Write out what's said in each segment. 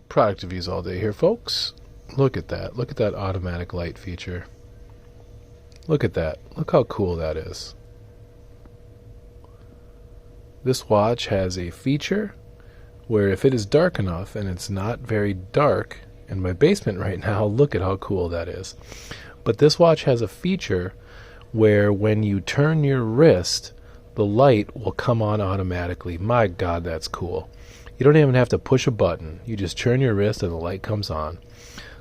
Product reviews all day here, folks. Look at that. Look at that automatic light feature. Look at that. Look how cool that is. This watch has a feature where if it is dark enough, and it's not very dark in my basement right now, look at how cool that is. But this watch has a feature where when you turn your wrist, the light will come on automatically. My God, that's cool. You don't even have to push a button. You just turn your wrist and the light comes on.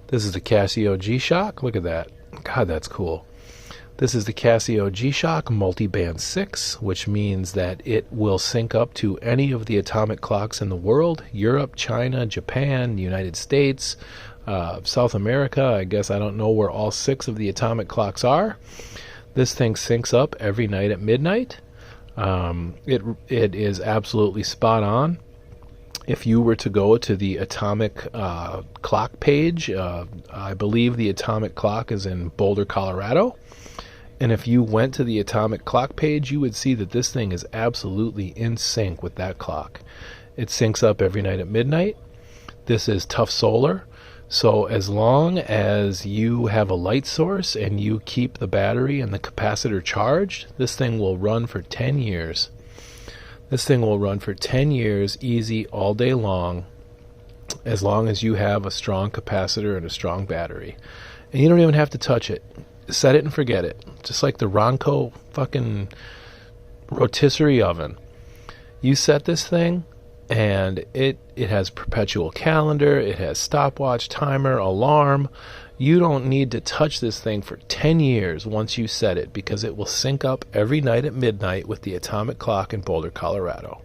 This is the Casio G-Shock. Look at that. God, that's cool. This is the Casio G-Shock Multiband 6, which means that it will sync up to any of the atomic clocks in the world: Europe, China, Japan, the United States, South America. I guess I don't know where all 6 of the atomic clocks are. This thing syncs up every night at midnight. It is absolutely spot on. If you were to go to the atomic clock page, I believe the atomic clock is in Boulder, Colorado. And if you went to the atomic clock page, you would see that this thing is absolutely in sync with that clock. It syncs up every night at midnight. This is tough solar. So as long as you have a light source and you keep the battery and the capacitor charged, this thing will run for 10 years. This thing will run for 10 years easy all day long, as long as you have a strong capacitor and a strong battery. And you don't even have to touch it. Set it and forget it. Just like the Ronco fucking rotisserie oven. You set this thing and it has perpetual calendar, it has stopwatch, timer, alarm. You don't need to touch this thing for 10 years once you set it, because it will sync up every night at midnight with the atomic clock in Boulder, Colorado.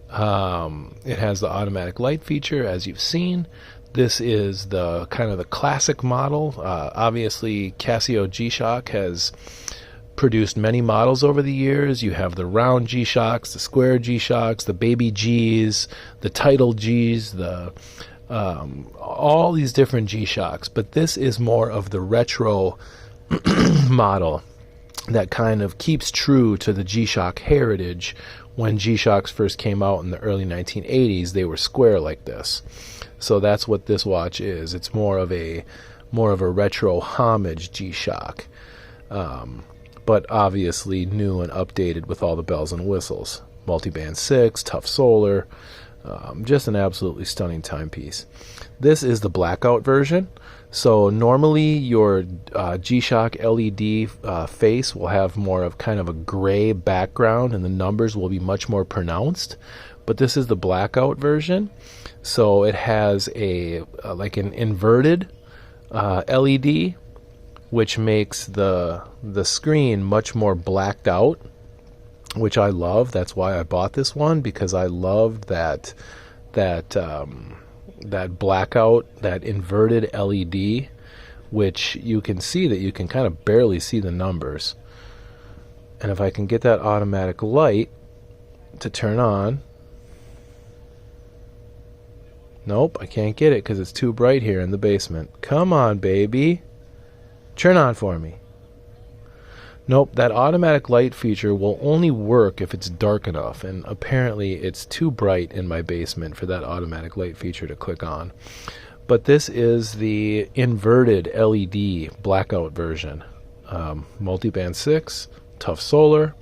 It has the automatic light feature, as you've seen. This is the kind of the classic model. Obviously, Casio G-Shock has produced many models over the years. You have the round G-Shocks, the square G-Shocks, the baby Gs, the title Gs, all these different G-Shocks. But this is more of the retro model that kind of keeps true to the G-Shock heritage. When G-Shocks first came out in the early 1980s, they were square like this. So that's what this watch is. It's more of a retro homage G-Shock, but obviously new and updated with all the bells and whistles. Multiband 6, tough solar, just an absolutely stunning timepiece. This is the Blackout version. So normally your G-Shock LED face will have more of kind of a gray background, and the numbers will be much more pronounced. But this is the Blackout version. So it has like an inverted LED, which makes the screen much more blacked out, which I love. That's why I bought this one, because I loved that blackout, that inverted LED, which you can see that you can kind of barely see the numbers. And if I can get that automatic light to turn on. Nope, I can't get it because it's too bright here in the basement. Come on, baby. Turn on for me. Nope, that automatic light feature will only work if it's dark enough, and apparently it's too bright in my basement for that automatic light feature to click on. But this is the inverted LED Blackout version. Multiband 6, tough solar,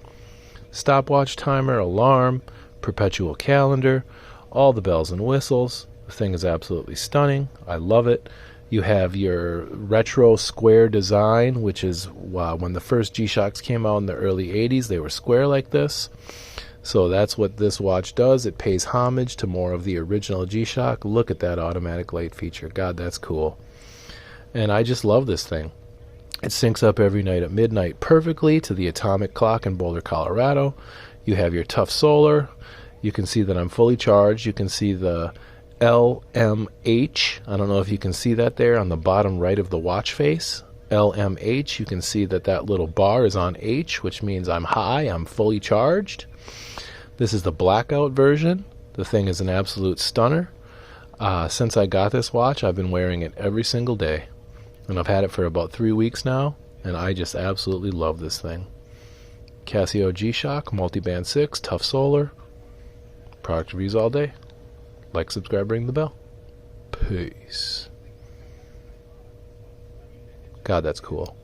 stopwatch, timer, alarm, perpetual calendar, all the bells and whistles. The thing is absolutely stunning. I love it. You have your retro square design, which is when the first G-Shocks came out in the early 80s, they were square like this. So that's what this watch does. It pays homage to more of the original G-Shock. Look at that automatic light feature. God, that's cool. And I just love this thing. It syncs up every night at midnight perfectly to the atomic clock in Boulder, Colorado. You have your tough solar. You can see that I'm fully charged. You can see the LMH. I don't know if you can see that there on the bottom right of the watch face. LMH. You can see that that little bar is on H, which means I'm high, I'm fully charged. This is the Blackout version. The thing is an absolute stunner. Since I got this watch, I've been wearing it every single day. And I've had it for about 3 weeks now, and I just absolutely love this thing. Casio G-Shock, Multiband 6, tough solar. Product reviews all day. Like, subscribe, ring the bell. Peace. God, that's cool.